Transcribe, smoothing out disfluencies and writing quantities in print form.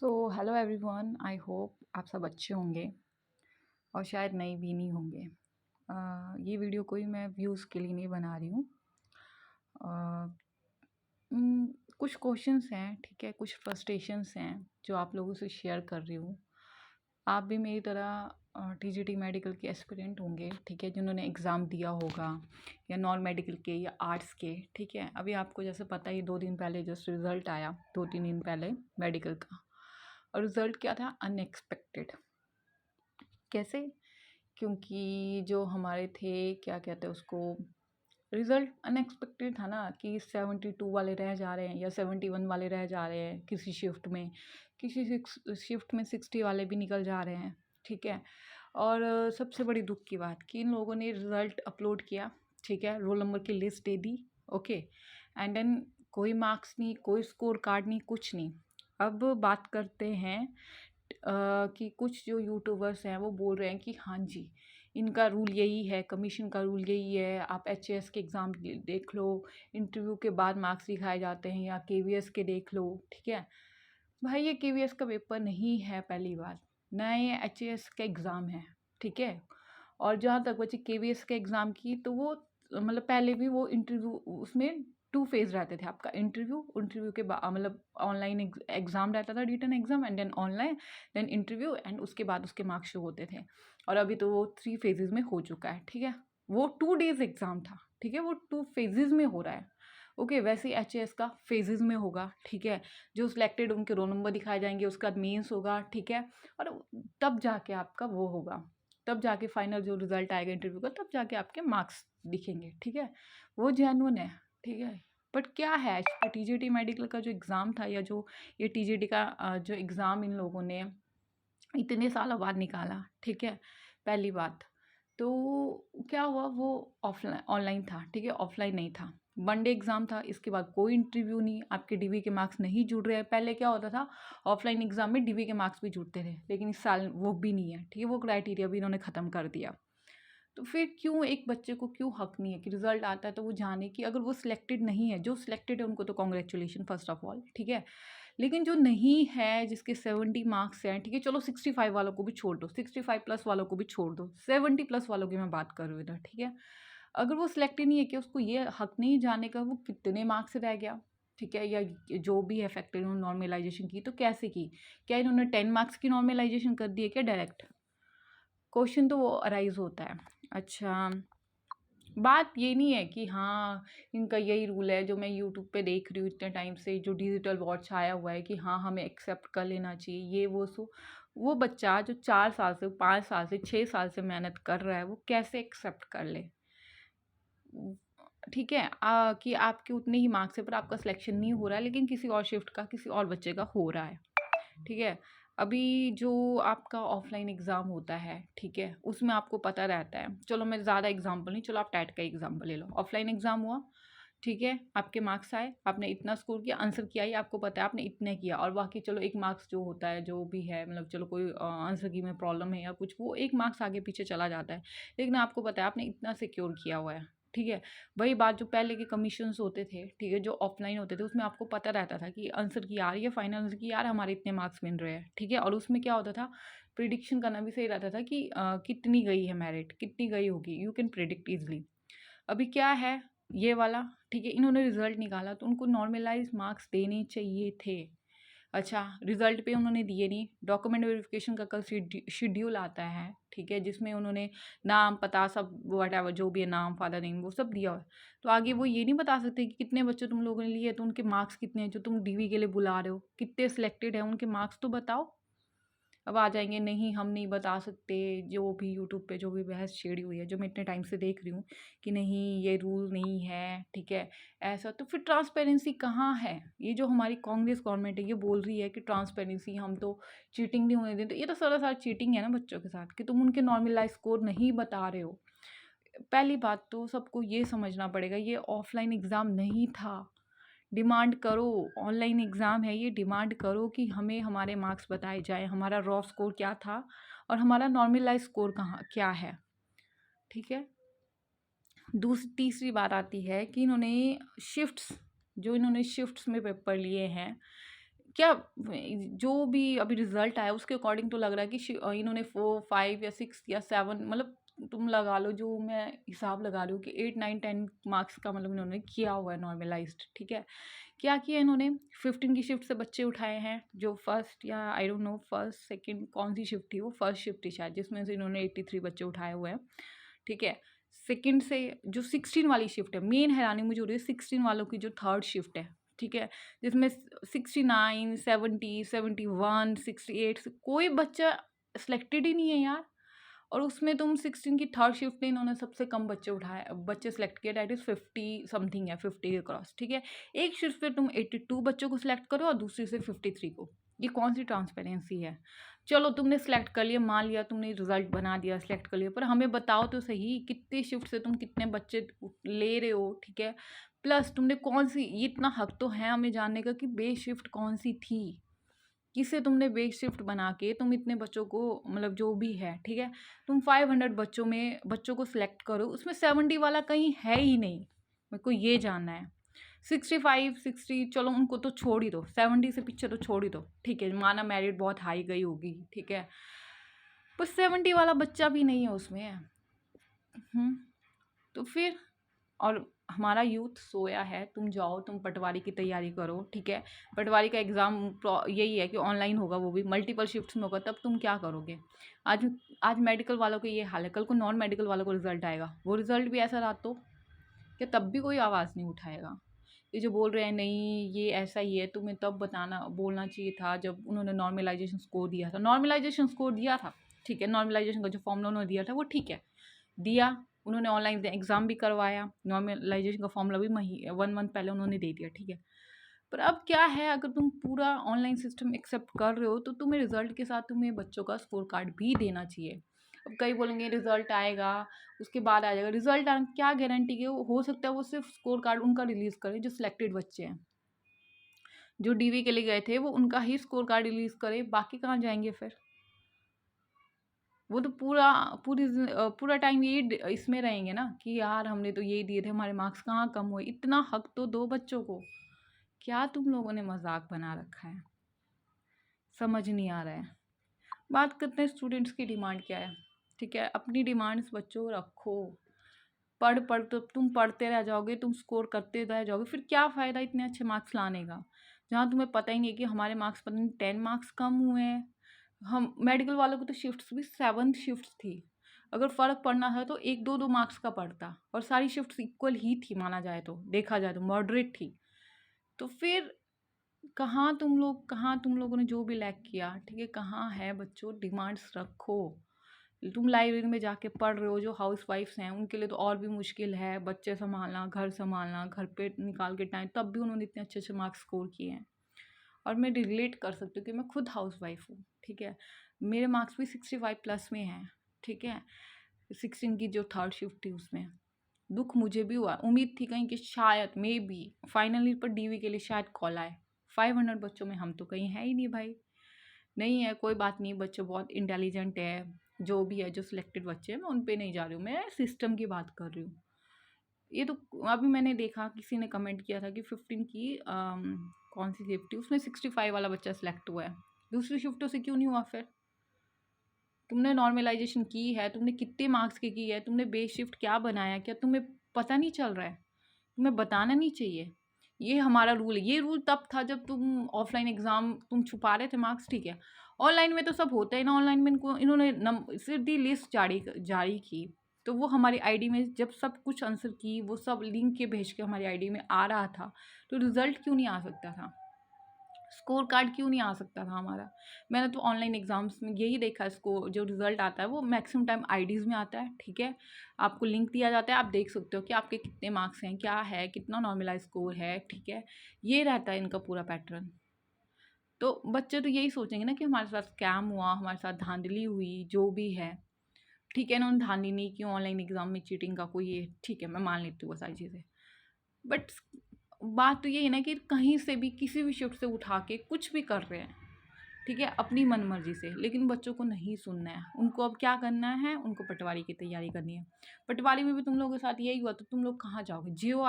So hello everyone, I hope आप सब अच्छे होंगे और शायद नए भी नहीं होंगे। ये वीडियो कोई मैं व्यूज़ के लिए नहीं बना रही हूँ। अ, कुछ क्वेश्चंस हैं, ठीक है, कुछ फ्रस्ट्रेशंस हैं जो आप लोगों से शेयर कर रही हूँ। आप भी मेरी तरह टीजीटी मेडिकल के एस्पिरेंट होंगे, ठीक है, जिन्होंने एग्ज़ाम दिया होगा या नॉन मेडिकल के या आर्ट्स के, ठीक है। अभी आपको जैसे पता ही 2 दिन पहले जस्ट रिज़ल्ट आया, 2-3 दिन पहले मेडिकल का। और रिज़ल्ट क्या था? अनएक्सपेक्टेड। कैसे? क्योंकि जो हमारे थे, क्या कहते हैं उसको, रिज़ल्ट अनएक्सपेक्टेड था ना कि 72 वाले रह जा रहे हैं या 71 वाले रह जा रहे हैं किसी शिफ्ट में, किसी शिफ्ट में 60 वाले भी निकल जा रहे हैं, ठीक है। और सबसे बड़ी दुख की बात कि इन लोगों ने रिज़ल्ट अपलोड किया, ठीक है, रोल नंबर की लिस्ट दे दी, ओके, एंड देन कोई मार्क्स नहीं, कोई स्कोर कार्ड नहीं, कुछ नहीं। अब बात करते हैं कि कुछ जो यूट्यूबर्स हैं वो बोल रहे हैं कि हाँ जी, इनका रूल यही है, कमीशन का रूल यही है, आप एचएएस के एग्ज़ाम देख लो, इंटरव्यू के बाद मार्क्स दिखाए जाते हैं, या केवीएस के देख लो, ठीक है। भाई ये केवीएस का पेपर नहीं है, पहली बात, ना ये एचएएस का एग्ज़ाम है, ठीक है। और जहाँ तक बची केवीएस के एग्ज़ाम की, तो वो मतलब पहले भी वो इंटरव्यू, उसमें 2 फेज़ रहते थे आपका, इंटरव्यू के बाद मतलब ऑनलाइन एग्ज़ाम रहता था, written exam, and then online, then interview, and उसके बाद उसके मार्क्स शो होते थे। और अभी तो वो 3 फेजेज़ में हो चुका है, ठीक है। वो 2 डेज़ एग्ज़ाम था, ठीक है, वो 2 फेजेज़ में हो रहा है, ओके। वैसे ही एचएएस का फेजेज़ में होगा, ठीक है। जो सिलेक्टेड उनके रोल नंबर दिखाए जाएंगे, उसके बाद मेंस होगा, ठीक है। और तब जाके आपका वो होगा, तब जाके फाइनल जो रिजल्ट आएगा इंटरव्यू का, तब जाके आपके मार्क्स दिखेंगे, ठीक है। वो जेन्युइन है, ठीक है। बट क्या है, टीजीटी मेडिकल का जो एग्ज़ाम था, या जो ये टीजीटी का जो एग्ज़ाम इन लोगों ने इतने सालों बाद निकाला, ठीक है, पहली बात तो क्या हुआ, वो ऑफलाइन ऑनलाइन था, ठीक है, ऑफलाइन नहीं था। वन डे एग्ज़ाम था, इसके बाद कोई इंटरव्यू नहीं, आपके डीवी के मार्क्स नहीं जुड़ रहे हैं। पहले क्या होता था, ऑफलाइन एग्ज़ाम में डीवी के मार्क्स भी जुड़ते थे, लेकिन इस साल वो भी नहीं है, ठीक है, वो क्राइटेरिया भी इन्होंने ख़त्म कर दिया। तो फिर क्यों एक बच्चे को क्यों हक नहीं है कि रिजल्ट आता है तो वो जाने कि अगर वो सिलेक्टेड नहीं है, जो सिलेक्टेड है उनको तो कॉन्ग्रेचुलेशन फर्स्ट ऑफ ऑल, ठीक है। लेकिन जो नहीं है, जिसके 70 मार्क्स हैं, ठीक है, चलो 65 वालों को भी छोड़ दो, 65 प्लस वालों को भी छोड़ दो, 70 प्लस वालों की मैं बात कर रही हूँ इधर, ठीक है। अगर वो सिलेक्टेड नहीं है, कि उसको ये हक नहीं जाने का वो कितने मार्क्स से रह गया, ठीक है, या जो भी अफेक्टेड उन्होंने नॉर्मलाइजेशन की तो कैसे की, क्या इन्होंने 10 मार्क्स की नॉर्मलाइजेशन कर दी है क्या डायरेक्ट? क्वेश्चन तो वो अराइज होता है। अच्छा, बात ये नहीं है कि हाँ, इनका यही रूल है जो मैं यूट्यूब पे देख रही हूँ इतने टाइम से, जो डिजिटल वॉच आया हुआ है कि हाँ हमें एक्सेप्ट कर लेना चाहिए, ये वो बच्चा जो 4 साल से, 5 साल से, 6 साल से मेहनत कर रहा है, वो कैसे एक्सेप्ट कर ले? ठीक है, कि आपके उतने ही मार्क्स है पर आपका सिलेक्शन नहीं हो रहा है, लेकिन किसी और शिफ्ट का, किसी और बच्चे का हो रहा है, ठीक है। अभी जो आपका ऑफलाइन एग्ज़ाम होता है, ठीक है, उसमें आपको पता रहता है, चलो मैं ज़्यादा एग्जांपल नहीं, चलो आप टेट का एग्जांपल ले लो। ऑफलाइन एग्ज़ाम हुआ, ठीक है, आपके मार्क्स आए, आपने इतना स्कोर किया, आंसर किया ही आपको पता है आपने इतने किया, और बाकी चलो एक मार्क्स जो होता है, जो भी है, मतलब चलो कोई आंसर की में प्रॉब्लम है या कुछ, वो एक मार्क्स आगे पीछे चला जाता है, लेकिन आपको पता है आपने इतना सिक्योर किया हुआ है, ठीक है। वही बात जो पहले के कमीशंस होते थे, ठीक है, जो ऑफलाइन होते थे, उसमें आपको पता रहता था कि आंसर की यार, ये फाइनल आंसर की यार हमारे इतने मार्क्स मिल रहे हैं, ठीक है। और उसमें क्या होता था, प्रिडिक्शन करना भी सही रहता था कि कितनी गई है मेरिट, कितनी गई होगी, यू कैन प्रिडिक्ट ईजिली। अभी क्या है, ये वाला, ठीक है, इन्होंने रिजल्ट निकाला तो उनको नॉर्मलाइज मार्क्स देने चाहिए थे। अच्छा, रिजल्ट पे उन्होंने दिए नहीं, डॉक्यूमेंट वेरिफिकेशन का कल शेड्यूल आता है, ठीक है, जिसमें उन्होंने नाम, पता, सब वट जो भी है, नाम, फादर नेम, वो सब दिया हुआ है। तो आगे वो ये नहीं बता सकते कि कितने बच्चे तुम लोगों ने लिए, तो उनके मार्क्स कितने हैं, जो तुम डीवी के लिए बुला रहे हो, कितने सिलेक्टेड है, उनके मार्क्स तो बताओ। अब आ जाएंगे, नहीं हम नहीं बता सकते, जो भी यूट्यूब पे जो भी बहस छेड़ी हुई है, जो मैं इतने टाइम से देख रही हूँ कि नहीं ये रूल नहीं है, ठीक है, ऐसा। तो फिर ट्रांसपेरेंसी कहाँ है? ये जो हमारी कांग्रेस गवर्नमेंट है, ये बोल रही है कि ट्रांसपेरेंसी, हम तो चीटिंग नहीं होने देते, तो ये तो सरासर चीटिंग है ना बच्चों के साथ, कि तुम उनके नॉर्मलाइज स्कोर नहीं बता रहे हो। पहली बात तो सबको ये समझना पड़ेगा, ये ऑफलाइन एग्ज़ाम नहीं था। डिमांड करो, ऑनलाइन एग्ज़ाम है ये, डिमांड करो कि हमें हमारे मार्क्स बताए जाएँ, हमारा रॉ स्कोर क्या था और हमारा नॉर्मलाइज स्कोर कहाँ क्या है, ठीक है। तीसरी बात आती है कि इन्होंने शिफ्ट्स में पेपर लिए हैं, क्या जो भी अभी रिजल्ट आया उसके अकॉर्डिंग तो लग रहा है कि इन्होंने 4 5 या 6 या 7, मतलब तुम लगा लो, जो मैं हिसाब लगा रही हूँ कि 8 9 10 मार्क्स का मतलब इन्होंने किया हुआ है नॉर्मलाइज्ड। ठीक है, क्या किया इन्होंने, 15 की शिफ्ट से बच्चे उठाए हैं, जो फर्स्ट या I don't know first second कौन सी शिफ्ट थी, वो फर्स्ट शिफ्ट थी शायद, जिसमें से इन्होंने 83 बच्चे उठाए हुए हैं। ठीक है, सेकंड से जो 16 वाली शिफ्ट है, मेन हैरानी मुझे हो रही है 16 वालों की जो थर्ड शिफ्ट है। ठीक है, जिसमें 69 70 71 68 कोई बच्चा सिलेक्टेड ही नहीं है यार। और उसमें तुम 16 की थर्ड शिफ्ट में इन्होंने सबसे कम बच्चे उठाए, बच्चे सेलेक्ट किए, डेट इज़ 50 समथिंग है, 50 के क्रॉस। ठीक है, एक शिफ्ट पे तुम 82 बच्चों को सिलेक्ट करो और दूसरी से 53 को। ये कौन सी ट्रांसपेरेंसी है? चलो तुमने सेलेक्ट कर लिया, मान लिया तुमने रिजल्ट बना दिया, सेलेक्ट कर लिया, पर हमें बताओ तो सही कितने शिफ्ट से तुम कितने बच्चे ले रहे हो। ठीक है, प्लस तुमने कौन सी, ये इतना हक तो है हमें जानने का कि बेस शिफ्ट कौन सी थी, किसे तुमने बेस शिफ्ट बना के तुम इतने बच्चों को, मतलब जो भी है, ठीक है, तुम 500 बच्चों में बच्चों को सिलेक्ट करो, उसमें 70 वाला कहीं है ही नहीं। मेरे को ये जानना है। 65 60 चलो उनको तो छोड़ ही दो, 70 से पीछे तो छोड़ ही दो। ठीक है, माना मेरिट बहुत हाई गई होगी, ठीक है, पर 70 वाला बच्चा भी नहीं है उसमें। तो फिर, और हमारा यूथ सोया है, तुम जाओ तुम पटवारी की तैयारी करो। ठीक है, पटवारी का एग्ज़ाम यही है कि ऑनलाइन होगा, वो भी मल्टीपल शिफ्ट्स में होगा, तब तुम क्या करोगे? आज आज मेडिकल वालों के ये हाल है, कल को नॉन मेडिकल वालों को रिजल्ट आएगा, वो रिजल्ट भी ऐसा रहा तो क्या तब भी कोई आवाज़ नहीं उठाएगा? ये जो बोल रहे हैं नहीं ये ऐसा ही है, तुम्हें तब बताना बोलना चाहिए था जब उन्होंने नॉर्मलाइजेशन स्कोर दिया था। नॉर्मलाइजेशन स्कोर दिया था, ठीक है, नॉर्मलाइजेशन का जो फॉर्मूला उन्होंने दिया था वो ठीक है, दिया, उन्होंने ऑनलाइन एग्ज़ाम भी करवाया, नॉर्मलाइजेशन का फॉर्मूला भी 1 मंथ पहले उन्होंने दे दिया। ठीक है, पर अब क्या है, अगर तुम पूरा ऑनलाइन सिस्टम एक्सेप्ट कर रहे हो तो तुम्हें रिजल्ट के साथ तुम्हें बच्चों का स्कोर कार्ड भी देना चाहिए। अब कई बोलेंगे रिजल्ट आएगा उसके बाद आ जाएगा, रिजल्ट आने की क्या गारंटी कि हो सकता है वो सिर्फ स्कोर कार्ड उनका रिलीज़ करे जो सिलेक्टेड बच्चे हैं, जो डीवी के लिए गए थे वो उनका ही स्कोर कार्ड रिलीज़ करे, बाकी कहाँ जाएंगे फिर? वो तो पूरा टाइम यही इसमें रहेंगे ना कि यार हमने तो यही दिए थे, हमारे मार्क्स कहाँ कम हुए। इतना हक तो दो बच्चों को, क्या तुम लोगों ने मजाक बना रखा है, समझ नहीं आ रहा है। बात करते हैं स्टूडेंट्स की डिमांड क्या है। ठीक है, अपनी डिमांड्स बच्चों रखो, पढ़ पढ़ तो तुम पढ़ते रह जाओगे, तुम स्कोर करते रह जाओगे, फिर क्या फ़ायदा इतने अच्छे मार्क्स लाने का जहाँ तुम्हें पता ही नहीं कि हमारे मार्क्स पता नहीं 10 मार्क्स कम हुए हैं। हम मेडिकल वालों को तो शिफ्ट्स भी 7 शिफ्ट्स थी, अगर फ़र्क पड़ना था तो 1 2 मार्क्स का पड़ता, और सारी शिफ्ट्स इक्वल ही थी, माना जाए तो, देखा जाए तो मॉडरेट थी। तो फिर कहाँ तुम लोगों ने जो भी लैक किया, ठीक है, कहाँ है बच्चों, डिमांड्स रखो। तुम लाइब्रेरी में जाके पढ़ रहे हो, जो हाउस वाइफ्स हैं उनके लिए तो और भी मुश्किल है, बच्चे संभालना, घर पे निकाल के टाइम, तब भी उन्होंने इतने अच्छे अच्छे मार्क्स स्कोर किए हैं। और मैं रिलेट कर सकती हूँ कि मैं खुद हाउस वाइफ हूँ। ठीक है, मेरे मार्क्स भी 65 प्लस में हैं। ठीक है, 16 की जो थर्ड शिफ्ट थी उसमें दुख मुझे भी हुआ, उम्मीद थी कहीं कि शायद मे बी फाइनल ईयर पर डीवी के लिए शायद कॉल आए। 500 बच्चों में हम तो कहीं है ही नहीं भाई। नहीं है, कोई बात नहीं, बच्चे बहुत इंटेलिजेंट है, जो भी है, जो सिलेक्टेड बच्चे हैं, मैं उन पे नहीं जा रही हूँ, मैं सिस्टम की बात कर रही हूँ। ये तो अभी मैंने देखा किसी ने कमेंट किया था कि 15 की कौन सी शिफ्ट थी उसमें 65 वाला बच्चा सिलेक्ट हुआ है, दूसरी शिफ्टों से क्यों नहीं हुआ? फिर तुमने नॉर्मलाइजेशन की है, तुमने कितने मार्क्स की है, तुमने बेस शिफ्ट क्या बनाया, क्या तुम्हें पता नहीं चल रहा है? तुम्हें बताना नहीं चाहिए। ये हमारा रूल है, ये रूल तब था जब तुम ऑफलाइन एग्ज़ाम तुम छुपा रहे थे मार्क्स। ठीक है, ऑनलाइन में तो सब होता है ना, ऑनलाइन में इनको इन्होंने सीधी लिस्ट जारी जारी की, तो वो हमारी आईडी में जब सब कुछ आंसर की, वो सब लिंक के भेज के हमारी आईडी में आ रहा था, तो रिज़ल्ट क्यों नहीं आ सकता था? स्कोर कार्ड क्यों नहीं आ सकता था हमारा? मैंने तो ऑनलाइन एग्ज़ाम्स में यही देखा है, स्कोर जो रिज़ल्ट आता है वो मैक्सिमम टाइम आईडीज़ में आता है। ठीक है, आपको लिंक दिया जाता है, आप देख सकते हो कि आपके कितने मार्क्स हैं, क्या है, कितना नॉर्मलाइज स्कोर है। ठीक है, ये रहता है इनका पूरा पैटर्न। तो बच्चे तो यही सोचेंगे ना कि हमारे साथ स्कैम हुआ, हमारे साथ धांधली हुई, जो भी है। ठीक है, इन्होंने धांधली नहीं की, ऑनलाइन एग्ज़ाम में चीटिंग का कोई ये, ठीक है, मैं मान लेती हूँ वो सारी चीज़ें, बट बात तो ये है ना कि कहीं से भी किसी भी शिफ्ट से उठा के कुछ भी कर रहे हैं, ठीक है, अपनी मनमर्जी से, लेकिन बच्चों को नहीं सुनना है। उनको अब क्या करना है, उनको पटवारी की तैयारी करनी है। पटवारी में भी तुम लोगों के साथ यही हुआ तो तुम लोग कहाँ जाओगे? जियो